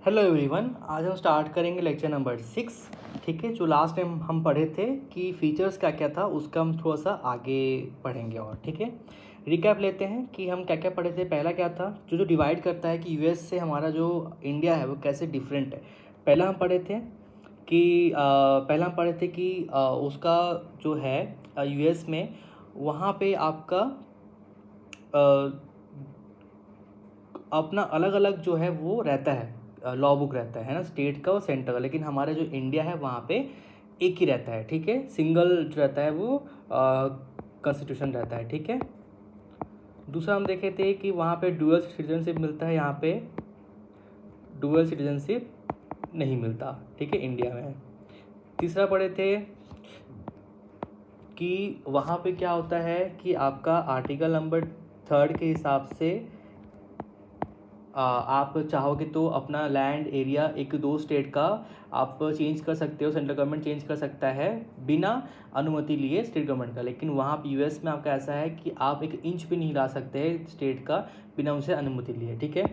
Hello everyone, आज हम start करेंगे लेक्चर नंबर 6। ठीक है, जो लास्ट टाइम हम पढ़े थे कि फीचर्स क्या क्या था उसका हम थोड़ा सा आगे पढ़ेंगे। और ठीक है, रिकैप लेते हैं कि हम क्या क्या पढ़े थे। पहला क्या था, जो डिवाइड करता है कि यूएस से हमारा जो इंडिया है वो कैसे डिफरेंट है। पहला हम पढ़े थे कि उसका जो है यूएस में वहाँ पे आपका अपना अलग अलग जो है वो रहता है, लॉ बुक रहता है ना, स्टेट का और सेंटर का। लेकिन हमारा जो इंडिया है वहाँ पे एक ही रहता है। ठीक है, सिंगल जो रहता है वो कॉन्स्टिट्यूशन रहता है। ठीक है, दूसरा हम देखे थे कि वहाँ पे डुअल सिटीजनशिप मिलता है, यहाँ पे डुअल सिटीजनशिप नहीं मिलता। ठीक है, इंडिया में। तीसरा पढ़े थे कि वहाँ पे क्या होता है कि आपका आर्टिकल नंबर 3 के हिसाब से आप चाहोगे तो अपना लैंड एरिया एक दो स्टेट का आप चेंज कर सकते हो, सेंट्रल गवर्नमेंट चेंज कर सकता है बिना अनुमति लिए स्टेट गवर्नमेंट का। लेकिन वहाँ यूएस में आपका ऐसा है कि आप एक इंच भी नहीं हिला सकते स्टेट का बिना उनसे अनुमति लिए। ठीक है,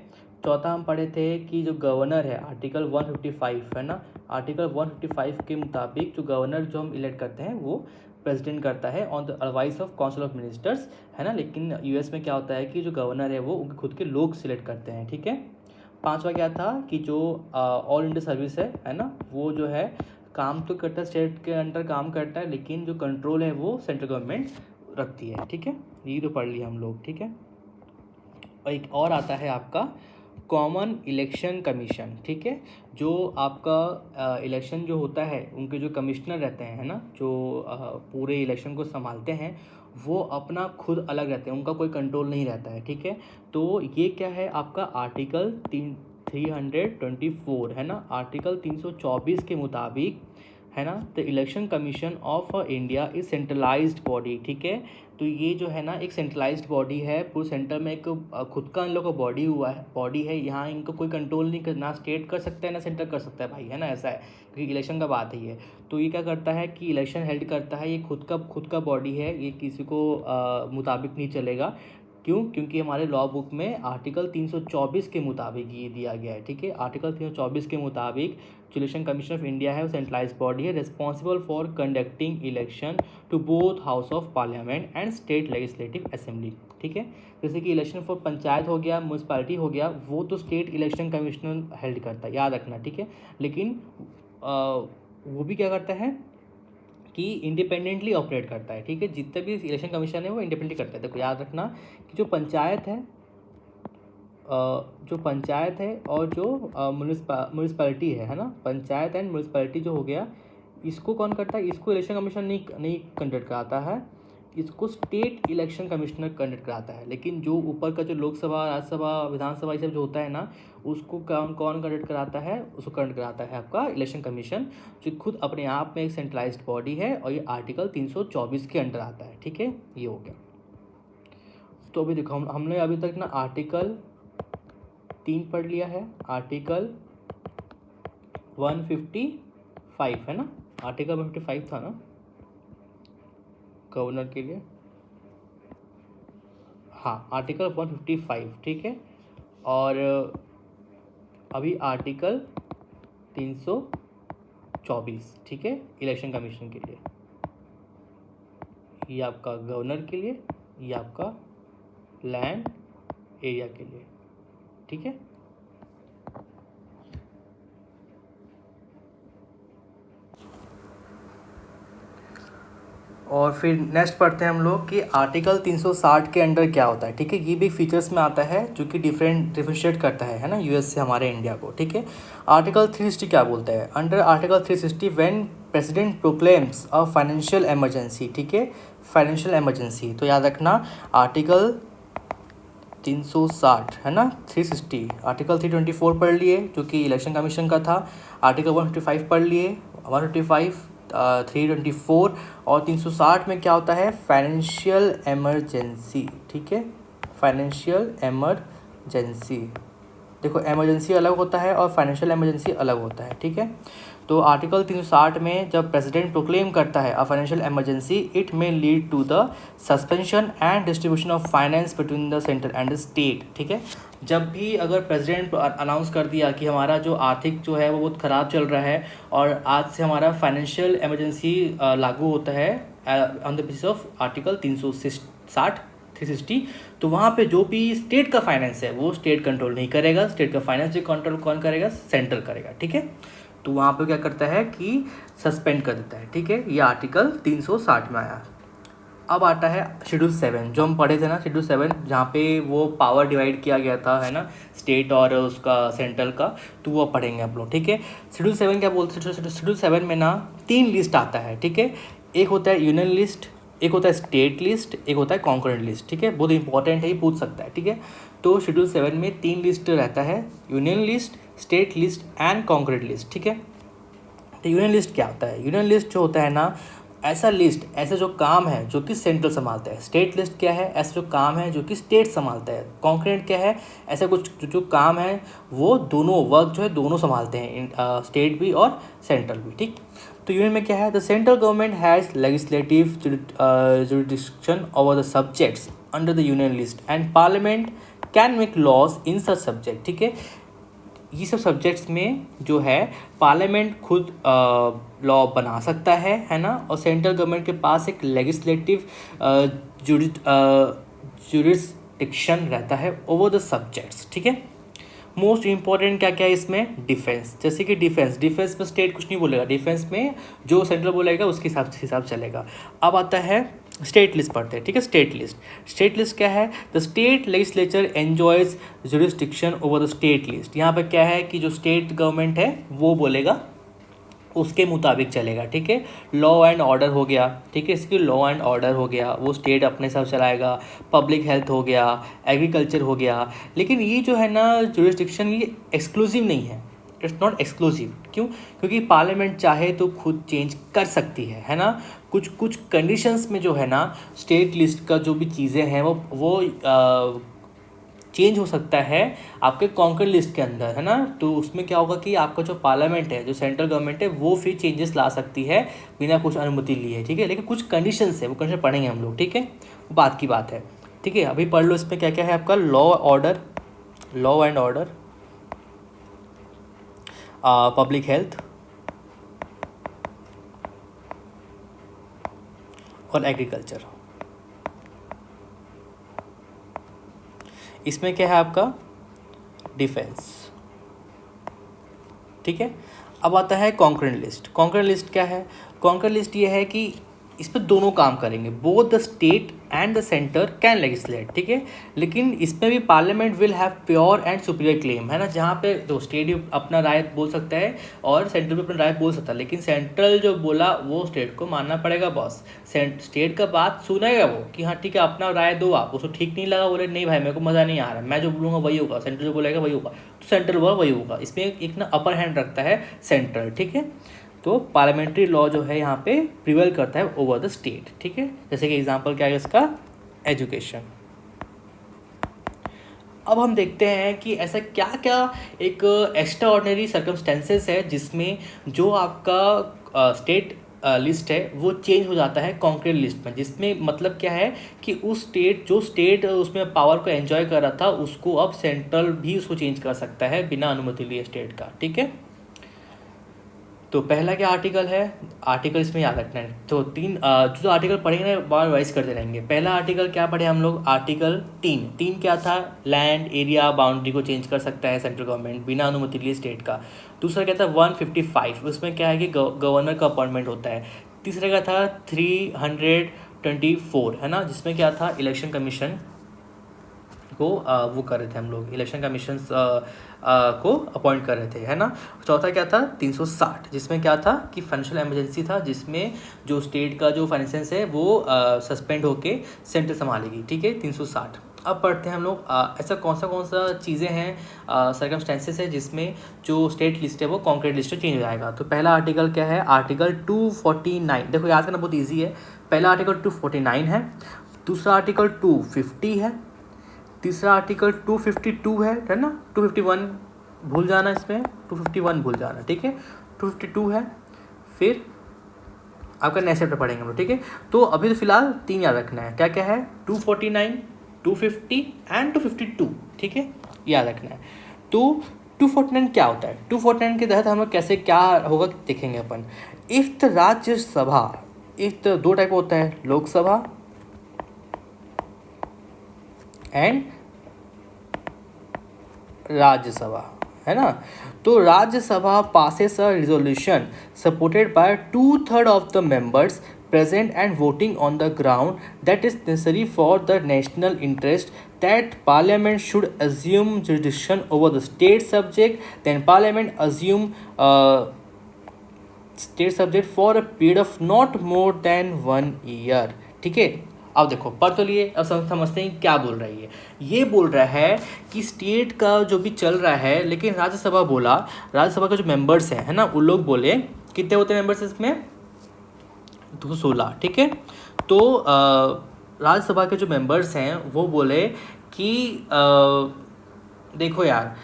चौथा हम पढ़े थे कि जो गवर्नर है आर्टिकल 155 है ना, आर्टिकल 155 के मुताबिक जो गवर्नर जो हम इलेक्ट करते हैं वो प्रेसिडेंट करता है on the advice of council of ministers, है ना। लेकिन यूएस में क्या होता है कि जो गवर्नर है वो उनके खुद के लोग सिलेक्ट करते हैं। ठीक है, पांचवा क्या था कि जो ऑल इंडिया सर्विस है ना, वो जो है काम तो करता है, स्टेट के अंडर काम करता है, लेकिन जो कंट्रोल है वो सेंट्रल गवर्नमेंट रखती है। ठीक है, ये तो पढ़ लिया हम लोग। ठीक है, और एक और आता है आपका कॉमन इलेक्शन कमीशन। ठीक है, जो आपका इलेक्शन जो होता है उनके जो कमिश्नर रहते हैं, है ना, जो पूरे इलेक्शन को संभालते हैं वो अपना खुद अलग रहते हैं, उनका कोई कंट्रोल नहीं रहता है। ठीक है, तो ये क्या है आपका आर्टिकल 324 है ना, आर्टिकल 324 के मुताबिक, है ना, the election commission of India is centralised body. ठीक है, तो ये जो है ना एक सेंट्रलाइज्ड बॉडी है, पूरे सेंटर में एक खुद का इन लोगों का बॉडी है। यहाँ इनको कोई कंट्रोल नहीं कर, ना स्टेट कर सकता है ना सेंटर कर सकता है भाई, है ना, ऐसा है क्योंकि इलेक्शन का बात है ये। तो ये क्या करता है कि इलेक्शन हेल्ड करता है, ये खुद का बॉडी है, ये किसी को मुताबिक नहीं चलेगा। क्यों? क्योंकि हमारे लॉ बुक में आर्टिकल 324 के मुताबिक ये दिया गया है। ठीक है, आर्टिकल 324 के मुताबिक जो इलेक्शन कमीशन ऑफ इंडिया है वो सेंट्रलाइज बॉडी है, responsible for conducting election to both house of parliament and state legislative assembly. ठीक है, जैसे कि इलेक्शन फॉर पंचायत हो गया, म्यूनसिपैलिटी हो गया, वो तो स्टेट इलेक्शन कमिश्नर हेल्ड करता है, याद रखना। ठीक है, लेकिन वो भी क्या करता है कि इंडिपेंडेंटली ऑपरेट करता है। ठीक है, जितने भी इलेक्शन कमीशन है वो इंडिपेंडेंटली करता है। देखो याद रखना कि जो पंचायत है और जो म्यूनसिपैलिटी है ना, पंचायत एंड म्यूनसिपैलिटी जो हो गया, इसको कौन करता है? इसको इलेक्शन कमीशन नहीं कंडक्ट कराता है, इसको स्टेट इलेक्शन कमिश्नर कंडक्ट कराता है। लेकिन जो ऊपर का जो लोकसभा, राज्यसभा, विधानसभा ये सब जो होता है ना, उसको कौन कौन कंडक्ट कराता है? उसको कंडक्ट कराता है आपका इलेक्शन कमीशन, जो खुद अपने आप में एक सेंट्रलाइज्ड बॉडी है और ये आर्टिकल 324 के अंडर आता है। ठीक है, ये हो गया। तो अभी देखो हमने अभी तक ना आर्टिकल 3 पढ़ लिया है, आर्टिकल 155 है ना, आर्टिकल 155 था ना गवर्नर के लिए, हाँ आर्टिकल 155। ठीक है, और अभी आर्टिकल 324। ठीक है, इलेक्शन कमीशन के लिए, ये आपका गवर्नर के लिए, ये आपका लैंड एरिया के लिए। ठीक है, और फिर नेक्स्ट पढ़ते हैं हम लोग कि आर्टिकल 360 के अंडर क्या होता है। ठीक है, ये भी फीचर्स में आता है जो कि डिफरेंशिएट करता है ना यूएस से हमारे इंडिया को। ठीक है, आर्टिकल 360 क्या बोलता है? Under article 360 when president proclaims a financial emergency. ठीक है, फाइनेंशियल इमरजेंसी, तो याद रखना आर्टिकल 360 है ना, 360, आर्टिकल 324 पढ़ लिए जो कि इलेक्शन कमीशन का था, आर्टिकल 155 पढ़ लिए, 155, 324 और 360 में क्या होता है? Financial emergency. ठीक है, फाइनेंशियल इमरजेंसी। देखो इमरजेंसी अलग होता है और फाइनेंशियल इमरजेंसी अलग होता है, ठीक है। तो आर्टिकल 360 में जब प्रेसिडेंट प्रोक्लेम करता है a financial emergency, it may lead to the suspension and distribution of finance between the centre and the state, ठीक है। जब भी अगर प्रेसिडेंट अनाउंस कर दिया कि हमारा जो आर्थिक जो है वो बहुत ख़राब चल रहा है और आज से हमारा फाइनेंशियल इमरजेंसी लागू होता है on the basis of article 360 तो वहाँ पे जो भी स्टेट का फाइनेंस है वो स्टेट कंट्रोल नहीं करेगा। स्टेट का फाइनेंस जो कंट्रोल कौन करेगा? सेंट्रल करेगा, ठीक है। तो वहाँ पे क्या करता है कि सस्पेंड कर देता है, ठीक है। ये आर्टिकल 360 में आया। अब आता है शेड्यूल 7 जो हम पढ़े थे ना, शेड्यूल 7 जहाँ पे वो पावर डिवाइड किया गया था, है ना, स्टेट और उसका सेंट्रल का, तो वो पढ़ेंगे आप लोग, ठीक है। शेड्यूल 7 क्या बोलते हैं? शेड्यूल 7 में ना 3 लिस्ट आता है, ठीक है। एक होता है यूनियन लिस्ट, एक होता है स्टेट लिस्ट, एक होता है कॉन्करेंट लिस्ट, ठीक है। बहुत इंपॉर्टेंट है, ये पूछ सकता है, ठीक है। तो शेड्यूल 7 में 3 लिस्ट रहता है, union list, state list and concurrent list, ठीक है। तो यूनियन लिस्ट क्या होता है? यूनियन लिस्ट जो होता है ना, ऐसा लिस्ट, ऐसे जो काम है जो कि सेंट्रल संभालता है। स्टेट लिस्ट क्या है? ऐसे जो काम है जो कि स्टेट संभालता है। कॉन्करेंट क्या है? ऐसा कुछ जो काम है वो दोनों वर्क जो है दोनों संभालते हैं, स्टेट भी और सेंट्रल भी, ठीक। तो यूनियन में क्या है? The central government has legislative jurisdiction over the subjects under the union list and parliament can make laws in such subject, ठीक है। ये सब सब्जेक्ट्स में जो है पार्लियामेंट खुद लॉ बना सकता है ना, और सेंट्रल गवर्नमेंट के पास एक लेजिस्लेटिव जुरिडिक्शन रहता है ओवर द सब्जेक्ट्स, ठीक है। मोस्ट इंपॉर्टेंट क्या क्या है इसमें? डिफेंस, जैसे कि डिफेंस में स्टेट कुछ नहीं बोलेगा, डिफेंस में जो सेंट्रल बोलेगा उसके हिसाब चलेगा। अब आता है स्टेट लिस्ट पढ़ते हैं, ठीक है। स्टेट लिस्ट क्या है? The state legislature enjoys jurisdiction over the state list. यहाँ पर क्या है कि जो स्टेट गवर्नमेंट है वो बोलेगा उसके मुताबिक चलेगा, ठीक है। लॉ एंड ऑर्डर हो गया, ठीक है, इसकी लॉ एंड ऑर्डर हो गया, वो स्टेट अपने हिसाब से चलाएगा। पब्लिक हेल्थ हो गया, एग्रीकल्चर हो गया। लेकिन ये जो है ना जुरिस्डिक्शन, ये एक्सक्लूसिव नहीं है, इट्स नॉट एक्सक्लूसिव। क्यों? क्योंकि पार्लियामेंट चाहे तो खुद चेंज कर सकती है ना। कुछ कंडीशंस में जो है ना स्टेट लिस्ट का जो भी चीज़ें हैं वो चेंज हो सकता है आपके कॉन्करेंट लिस्ट के अंदर, है ना। तो उसमें क्या होगा कि आपका जो पार्लियामेंट है, जो सेंट्रल गवर्नमेंट है, वो फिर चेंजेस ला सकती है बिना कुछ अनुमति लिए, ठीक है। लेकिन कुछ कंडीशंस है, वो कंडीशन पढ़ेंगे हम लोग, ठीक है, वो बात की बात है, ठीक है। अभी पढ़ लो इसमें क्या क्या है आपका। Law and order, public health और एग्रीकल्चर। इसमें क्या है आपका? डिफेंस, ठीक है। अब आता है कॉन्करेंट लिस्ट क्या है? कॉन्करेंट लिस्ट ये है कि इस पर दोनों काम करेंगे, both the state and the centre can legislate, ठीक है। लेकिन इसमें भी parliament will have pure and superior claim, है ना, जहाँ पे तो स्टेट भी अपना राय बोल सकता है और सेंटर भी अपना राय बोल सकता है, लेकिन सेंट्रल जो बोला वो स्टेट को मानना पड़ेगा बॉस। स्टेट का बात सुनेगा वो कि हाँ ठीक है अपना राय दो आप, उसको ठीक नहीं लगा बोले नहीं भाई मेरे को मज़ा नहीं आ रहा, मैं जो बोलूँगा वही होगा, सेंट्रल जो बोलेगा वही होगा, तो सेंट्रल बोला वही होगा। इसमें एक ना अपर हैंड रखता है सेंट्रल, ठीक है। तो पार्लियामेंट्री लॉ जो है यहाँ पे प्रिवेल करता है ओवर द स्टेट, ठीक है। जैसे कि एग्जांपल क्या है इसका? एजुकेशन। अब हम देखते हैं कि ऐसा क्या क्या एक एक्स्ट्रा ऑर्डिनरी सर्कमस्टेंसेस है जिसमें जो आपका स्टेट लिस्ट है वो चेंज हो जाता है कॉन्करेंट लिस्ट में, जिसमें मतलब क्या है कि जो स्टेट उसमें पावर को एंजॉय कर रहा था उसको अब सेंट्रल भी उसको चेंज कर सकता है बिना अनुमति लिए स्टेट का, ठीक है। तो पहला क्या आर्टिकल है? आर्टिकल इसमें याद रखना है। तो जो आर्टिकल पढ़ेंगे ना बार रिवाइज करते रहेंगे। पहला आर्टिकल क्या पढ़े हम लोग? आर्टिकल 3 क्या था? लैंड एरिया बाउंड्री को चेंज कर सकता है सेंट्रल गवर्नमेंट बिना अनुमति लिए स्टेट का। दूसरा क्या था? 155, उसमें क्या है कि गवर्नर का अपॉइंटमेंट होता है। तीसरा क्या था? 324, है ना, जिसमें क्या था? इलेक्शन कमीशन को वो कर रहे थे हम लोग, इलेक्शन कमीशन को अपॉइंट कर रहे थे, है ना। चौथा क्या था? 360, जिसमें क्या था कि फाइनेंशियल इमरजेंसी था, जिसमें जो स्टेट का जो फाइनेंस है वो सस्पेंड होके सेंटर संभालेगी, ठीक है। 360। अब पढ़ते हैं हम लोग ऐसा कौन सा चीज़ें हैं सर्कमस्टेंसेस है जिसमें जो स्टेट लिस्ट है वो कॉन्करेंट लिस्ट में चेंज हो जाएगा। तो पहला आर्टिकल क्या है? आर्टिकल 249। देखो याद करना बहुत ईजी है। पहला आर्टिकल 249 है, दूसरा आर्टिकल 250 है, तीसरा आर्टिकल 252 है ना, 251 भूल जाना, इसमें 251 भूल जाना, ठीक है, 252 है। फिर आपका नेक्स्ट चैप्टर पढ़ेंगे हम लोग, ठीक है। तो अभी तो फिलहाल 3 याद रखना है, क्या क्या है, 249, 250 एंड 252, ठीक है, याद रखना है। तो 249 क्या होता है, 249 के तहत हम लोग कैसे क्या होगा देखेंगे अपन। If the Rajya Sabha, if the 2 type होता है, लोकसभा एंड राज्यसभा, है ना। तो Rajya Sabha passes a resolution supported by 2/3 of the members present and voting on the ground that is necessary for the national interest, that parliament should assume jurisdiction over the state subject, then parliament assume state subject for a period of not more than 1 year, ठीक है। अब देखो पढ़ तो लिए, अब समझते हैं क्या बोल रही है। ये बोल रहा है कि स्टेट का जो भी चल रहा है, लेकिन राज्यसभा बोला, राज्यसभा के जो मेंबर्स हैं, है ना, उन लोग बोले कितने होते हैं मेंबर्स इसमें, 216, ठीक है। तो राज्यसभा के जो मेंबर्स हैं वो बोले कि देखो यार,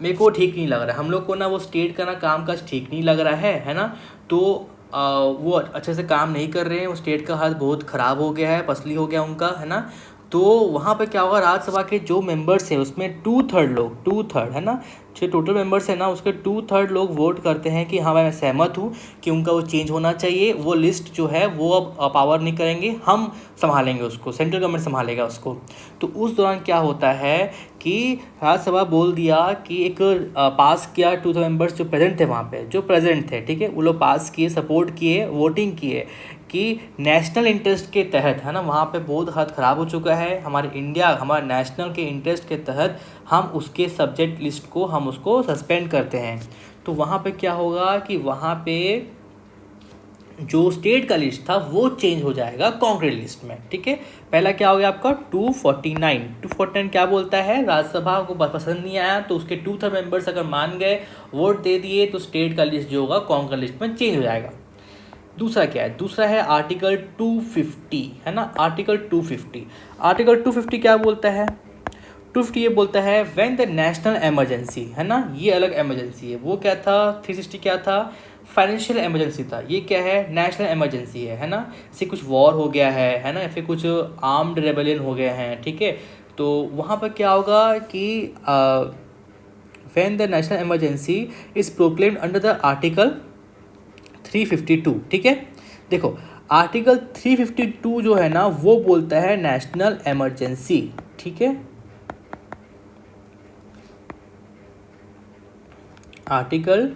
मेरे को ठीक नहीं लग रहा है, हम लोग को ना वो स्टेट का ना काम काज ठीक नहीं लग रहा है ना। तो वो अच्छे से काम नहीं कर रहे हैं, वो स्टेट का हाल बहुत ख़राब हो गया है, पसली हो गया उनका, है ना। तो वहाँ पे क्या होगा, राज्यसभा के जो मेंबर्स हैं उसमें 2/3 लोग, 2/3, है ना, जो टोटल मेंबर्स हैं ना उसके 2/3 लोग वोट करते हैं कि हाँ मैं सहमत हूँ कि उनका वो चेंज होना चाहिए, वो लिस्ट जो है वो अब पावर नहीं करेंगे, हम संभालेंगे उसको, सेंट्रल गवर्नमेंट संभालेगा उसको। तो उस दौरान क्या होता है कि राज्यसभा बोल दिया कि एक पास किया, 2 मेंबर्स जो प्रेजेंट थे वहाँ पे, जो प्रेजेंट थे, ठीक है, वो लोग पास किए, सपोर्ट किए, वोटिंग किए कि नेशनल इंटरेस्ट के तहत, है ना, वहाँ पे बहुत हालत ख़राब हो चुका है हमारे इंडिया, हमारे नेशनल के इंटरेस्ट के तहत हम उसके सब्जेक्ट लिस्ट को हम उसको सस्पेंड करते हैं। तो वहाँ पे क्या होगा कि वहाँ पे जो स्टेट का लिस्ट था वो चेंज हो जाएगा कॉन्क्रीट लिस्ट में, ठीक है। पहला क्या हो गया आपका 249 क्या बोलता है, राज्यसभा को पसंद नहीं आया तो उसके 2/3 मेंबर्स अगर मान गए, वोट दे दिए, तो स्टेट का लिस्ट जो होगा कॉन्क्रीट लिस्ट में चेंज हो जाएगा। दूसरा क्या है, दूसरा है आर्टिकल 250, है ना, आर्टिकल 250 क्या बोलता है, 250 ये बोलता है व्हेन द नेशनल इमरजेंसी, है ना, ये अलग इमरजेंसी है, वो क्या था, 360 क्या था, फाइनेंशियल इमरजेंसी था, ये क्या है, नेशनल इमरजेंसी है ना, जैसे कुछ वॉर हो गया है ना, या फिर कुछ आर्म्ड रेबेलियन हो गए हैं, ठीक है। तो वहाँ पर क्या होगा कि when the national emergency is proclaimed under the article 352, ठीक है। देखो आर्टिकल 352 जो है ना वो बोलता है नेशनल इमरजेंसी, ठीक है, आर्टिकल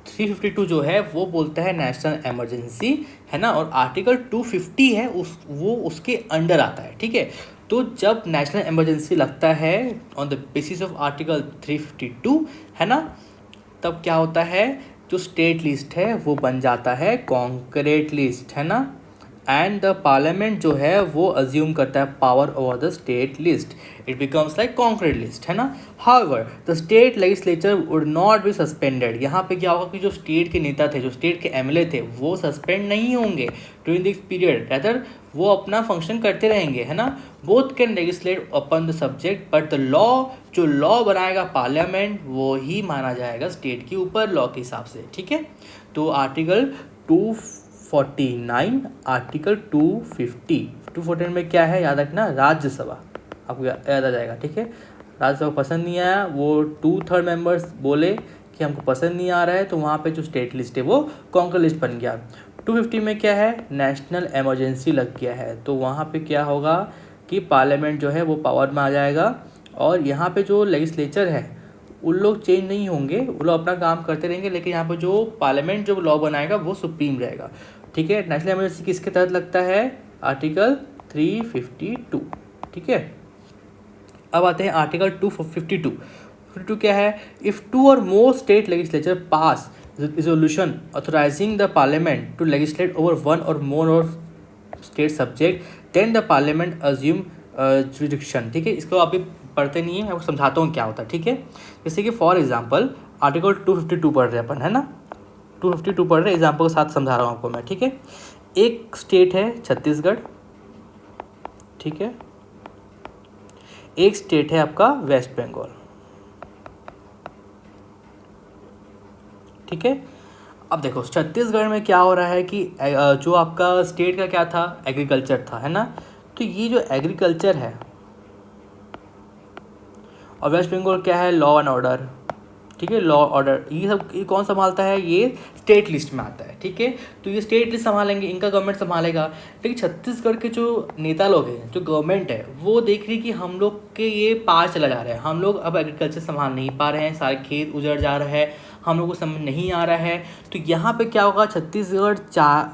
352 जो है वो बोलता है नेशनल इमरजेंसी, है ना, और आर्टिकल 250 है वो उसके अंडर आता है, ठीक है। तो जब नेशनल इमरजेंसी लगता है on the basis of article 352, है ना, तब क्या होता है, जो स्टेट लिस्ट है वो बन जाता है कॉन्करेट लिस्ट, है ना, एंड द पार्लियामेंट जो है वो अज्यूम करता है power over the state list, it becomes like concrete list, है ना। However the state legislature would not be suspended, यहाँ पे क्या होगा कि जो स्टेट के नेता थे, जो स्टेट के एमएलए थे, वो सस्पेंड नहीं होंगे ड्यूरिंग दिस पीरियड, रेदर वो अपना फंक्शन करते रहेंगे, है ना। Both can legislate upon the subject, but the law, जो लॉ बनाएगा पार्लियामेंट वो ही माना जाएगा स्टेट के ऊपर लॉ के हिसाब से, ठीक है। तो आर्टिकल 249, आर्टिकल 250 में क्या है याद रखना, राज्यसभा, आपको याद आ जाएगा, ठीक है। राज्यसभा को पसंद नहीं आया, वो 2/3 मेंबर्स बोले कि हमको पसंद नहीं आ रहा है, तो वहाँ पे जो स्टेट लिस्ट है वो कॉन्कर लिस्ट बन गया। 250 में क्या है, नेशनल इमरजेंसी लग गया है, तो वहाँ पे क्या होगा कि पार्लियामेंट जो है वो पावर में आ जाएगा, और यहाँ पे जो लेजिस्लेचर है उन लोग चेंज नहीं होंगे, वो लोग अपना काम करते रहेंगे, लेकिन यहाँ पर जो पार्लियामेंट जो लॉ बनाएगा वो सुप्रीम रहेगा, ठीक है। नेशनल इमरजेंसी किसके तहत लगता है, आर्टिकल 352, ठीक है। अब आते हैं आर्टिकल 252 क्या है, इफ़ 2 और more state legislature pass resolution authorizing the parliament to legislate over 1 or more of state subject, then the parliament assume jurisdiction, ठीक है। इसको आप भी पढ़ते नहीं है, मैं आपको समझाता हूँ क्या होता है, ठीक है। जैसे कि फॉर एग्जांपल आर्टिकल 252 पढ़ रहे हैं अपन, है ना, 252 पढ़ रहे हैं, एग्जाम्पल के साथ समझा रहा हूँ आपको मैं, ठीक है। एक स्टेट है छत्तीसगढ़, ठीक है, एक स्टेट है आपका वेस्ट बंगाल। ठीक है, अब देखो छत्तीसगढ़ में क्या हो रहा है कि जो आपका स्टेट का क्या था, एग्रीकल्चर था, है ना। तो ये जो एग्रीकल्चर है, और वेस्ट बंगाल क्या है, लॉ एंड ऑर्डर। ठीक है, लॉ ऑर्डर ये सब ये कौन संभालता है, ये स्टेट लिस्ट में आता है। ठीक है, तो ये स्टेट लिस्ट संभालेंगे, इनका गवर्नमेंट संभालेगा। लेकिन छत्तीसगढ़ के जो नेता लोग हैं, जो गवर्नमेंट है, वो देख रही कि हम लोग के ये पार चला जा रहा है, हम लोग अब एग्रीकल्चर संभाल नहीं पा रहे हैं, सारे खेत उजड़ जा रहा है, हम लोग को समझ नहीं आ रहा है। तो यहाँ पे क्या होगा, छत्तीसगढ़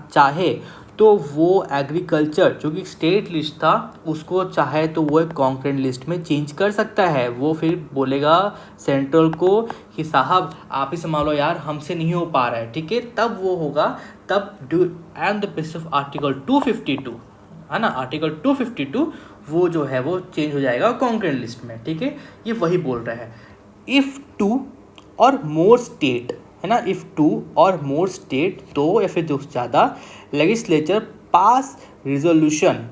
चाहे तो वो एग्रीकल्चर जो कि स्टेट लिस्ट था उसको चाहे तो वो एक कॉन्करेंट लिस्ट में चेंज कर सकता है। वो फिर बोलेगा सेंट्रल को कि साहब आप ही संभालो यार, हमसे नहीं हो पा रहा है। ठीक है, तब वो होगा, तब do and the basis of article 252, है ना, आर्टिकल 252 वो जो है वो चेंज हो जाएगा कॉन्करेंट लिस्ट में। ठीक है, ये वही बोल रहा है। इफ़ टू और मोर स्टेट, है ना, इफ़ टू और मोर स्टेट, दो या फिर दो से ज़्यादा legislature pass resolution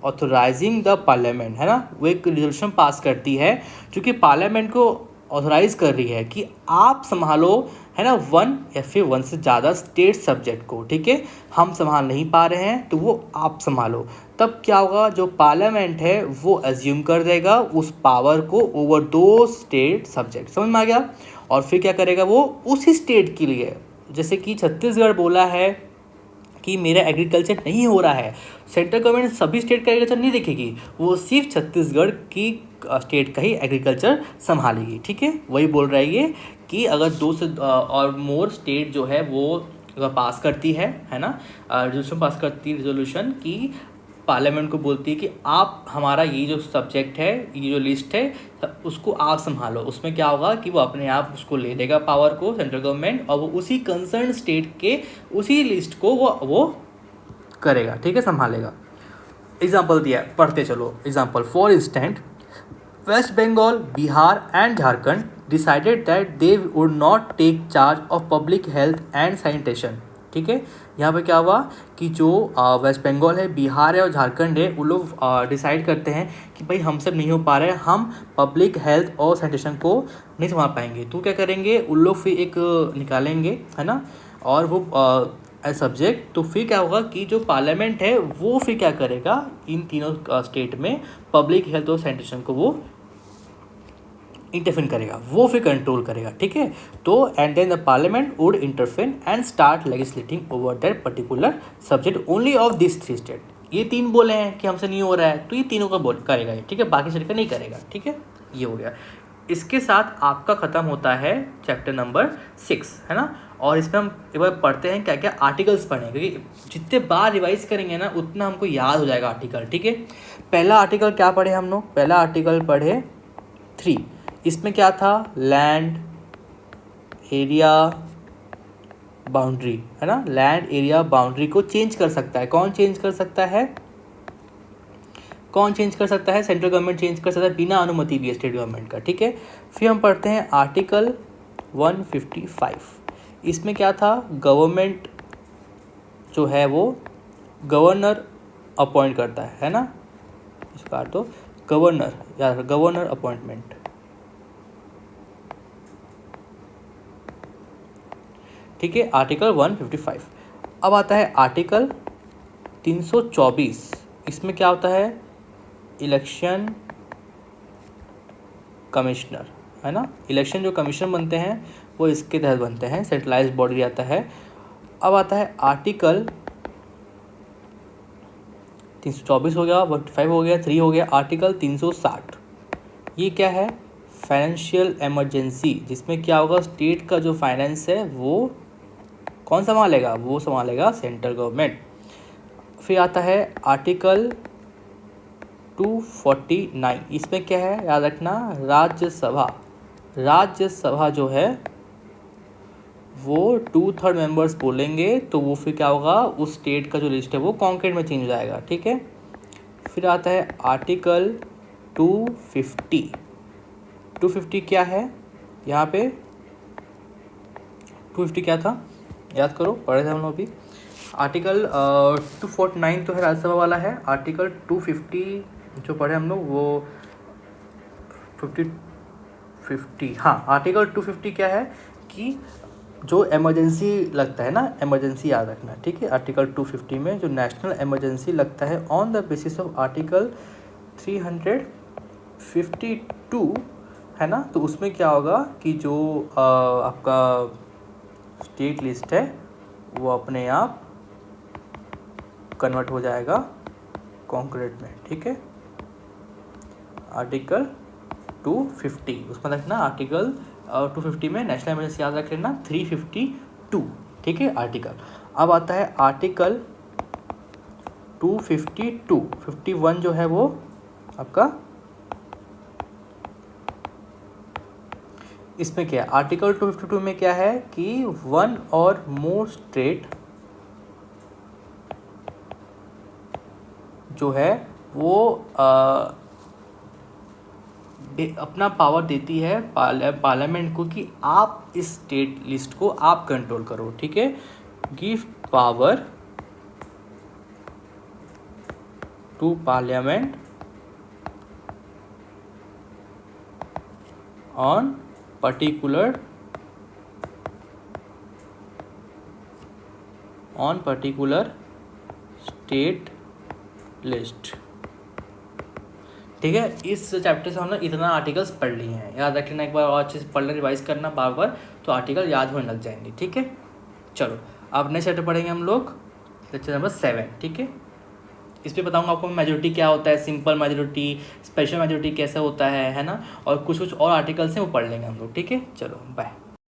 authorising the parliament, है ना, वो एक रिजोल्यूशन पास करती है जो कि पार्लियामेंट को ऑथोराइज कर रही है कि आप संभालो, है ना, वन या फिर वन से ज़्यादा स्टेट सब्जेक्ट को। ठीक है, हम संभाल नहीं पा रहे हैं तो वो आप संभालो। तब क्या होगा, जो पार्लियामेंट है वो एज्यूम कर देगा उस पावर को ओवर दो स्टेट सब्जेक्ट। समझ में आ गया। और फिर क्या करेगा, वो उसी स्टेट के लिए, जैसे कि छत्तीसगढ़ बोला है कि मेरा एग्रीकल्चर नहीं हो रहा है, सेंट्रल गवर्नमेंट सभी स्टेट का एग्रीकल्चर नहीं देखेगी, वो सिर्फ छत्तीसगढ़ की स्टेट का ही एग्रीकल्चर संभालेगी। ठीक है, वही बोल रहा है ये कि अगर दो से और मोर स्टेट जो है वो पास करती है ना, रेजोल्यूशन पास करती है, रेजोल्यूशन की पार्लियामेंट को बोलती है कि आप हमारा ये जो सब्जेक्ट है, ये जो लिस्ट है, उसको आप संभालो। उसमें क्या होगा कि वो अपने आप उसको ले लेगा पावर को, सेंट्रल गवर्नमेंट, और वो उसी कंसर्न स्टेट के उसी लिस्ट को वो करेगा। ठीक है, संभालेगा। एग्जाम्पल दिया, पढ़ते चलो। Example, for instant West Bengal, Bihar and Jharkhand decided that they would not take charge of public health and sanitation. ठीक है, यहाँ पे क्या हुआ कि जो वेस्ट बंगाल है, बिहार है और झारखंड है, वो लोग डिसाइड करते हैं कि भाई हम सब नहीं हो पा रहे हैं, हम पब्लिक हेल्थ और सैनिटेशन को नहीं संभाल पाएंगे। तो क्या करेंगे, उन लोग फिर एक निकालेंगे, है ना, और वो सब्जेक्ट। तो फिर क्या होगा कि जो पार्लियामेंट है वो फिर क्या करेगा, इन तीनों स्टेट में पब्लिक हेल्थ और सैनिटेशन को वो इंटरफेन करेगा, वो फिर कंट्रोल करेगा। ठीक है, तो and then the parliament would intervene and start legislating over that particular subject only of this three state. ये तीन बोले हैं कि हमसे नहीं हो रहा है, तो ये तीनों का बोल करेगा ये। ठीक है, बाकी स्टेट का नहीं करेगा। ठीक है, ये हो गया। इसके साथ आपका ख़त्म होता है चैप्टर नंबर 6, है ना। और इसमें हम एक बार पढ़ते हैं क्या क्या आर्टिकल्स पढ़ें, क्योंकि जितने बार रिवाइज करेंगे ना उतना हमको याद हो जाएगा आर्टिकल। ठीक है, पहला आर्टिकल क्या पढ़े हम लोग, पहला आर्टिकल पढ़े 3। इसमें क्या था, लैंड एरिया बाउंड्री, है ना, लैंड एरिया बाउंड्री को चेंज कर सकता है। कौन चेंज कर सकता है, कौन चेंज कर सकता है, सेंट्रल गवर्नमेंट चेंज कर सकता है बिना अनुमति लिए स्टेट गवर्नमेंट का। ठीक है, फिर हम पढ़ते हैं आर्टिकल 155। इसमें क्या था, गवर्नमेंट जो है वो गवर्नर अपॉइंट करता है ना, इसका तो गवर्नर या गवर्नर अपॉइंटमेंट। ठीक है, आर्टिकल 155। अब आता है आर्टिकल 324। इसमें क्या होता है, इलेक्शन कमिश्नर, है ना, इलेक्शन जो कमीशन बनते हैं वो इसके तहत बनते हैं, सेंट्रलाइज्ड बॉडी आता है। अब आता है आर्टिकल 324 हो गया, 155 हो गया, 3 हो गया, आर्टिकल 360। ये क्या है, फाइनेंशियल इमरजेंसी, जिसमें क्या होगा, स्टेट का जो फाइनेंस है वो कौन संभालेगा, वो संभालेगा सेंट्रल गवर्नमेंट। फिर आता है आर्टिकल 249। इसमें क्या है, याद रखना, राज्यसभा। राज्यसभा जो है वो 2/3 मेंबर्स बोलेंगे, तो वो फिर क्या होगा, उस स्टेट का जो लिस्ट है वो कॉन्करेंट में चेंज हो जाएगा। ठीक है, फिर आता है आर्टिकल 250। 250 क्या है, यहाँ पे 250 क्या था, याद करो, पढ़े थे हम लोग अभी। आर्टिकल 249 तो है राज्यसभा वाला है, आर्टिकल 250 जो पढ़े हम लोग वो 50 हाँ, आर्टिकल 250 क्या है कि जो इमरजेंसी लगता है ना, इमरजेंसी याद रखना, ठीक है। आर्टिकल 250 में जो नेशनल इमरजेंसी लगता है on the basis of article 352 है ना, तो उसमें क्या होगा कि जो आपका स्टेट लिस्ट है वो अपने आप कन्वर्ट हो जाएगा कॉन्क्रीट में, ठीक है। आर्टिकल 250 उसमें रखना, आर्टिकल 250 में नेशनल इमरजेंसी याद रख लेना 352, ठीक है आर्टिकल। अब आता है आर्टिकल 252, 51 जो है वो आपका, इसमें क्या है, आर्टिकल 252 में क्या है कि वन और मोर स्टेट जो है वो अपना पावर देती है पार्लियामेंट को कि आप इस स्टेट लिस्ट को आप कंट्रोल करो, ठीक है। Give power to parliament on particular state list, ठीक है। इस चैप्टर से हम लोग इतना आर्टिकल्स पढ़ लिए हैं, याद रख लेना, एक बार और अच्छे से पढ़ना, रिवाइज करना बार बार, तो आर्टिकल याद होने लग जाएंगे, ठीक है। चलो अब नेक्स्ट चैप्टर पढ़ेंगे हम लोग, लेक्चर नंबर 7, ठीक है। इस पर बताऊंगा आपको मेजोरिटी क्या होता है, सिंपल मेजोरिटी, स्पेशल मेजोरिटी कैसे होता है ना, और कुछ और आर्टिकल्स हैं वो पढ़ लेंगे हम लोग, ठीक है। चलो बाय।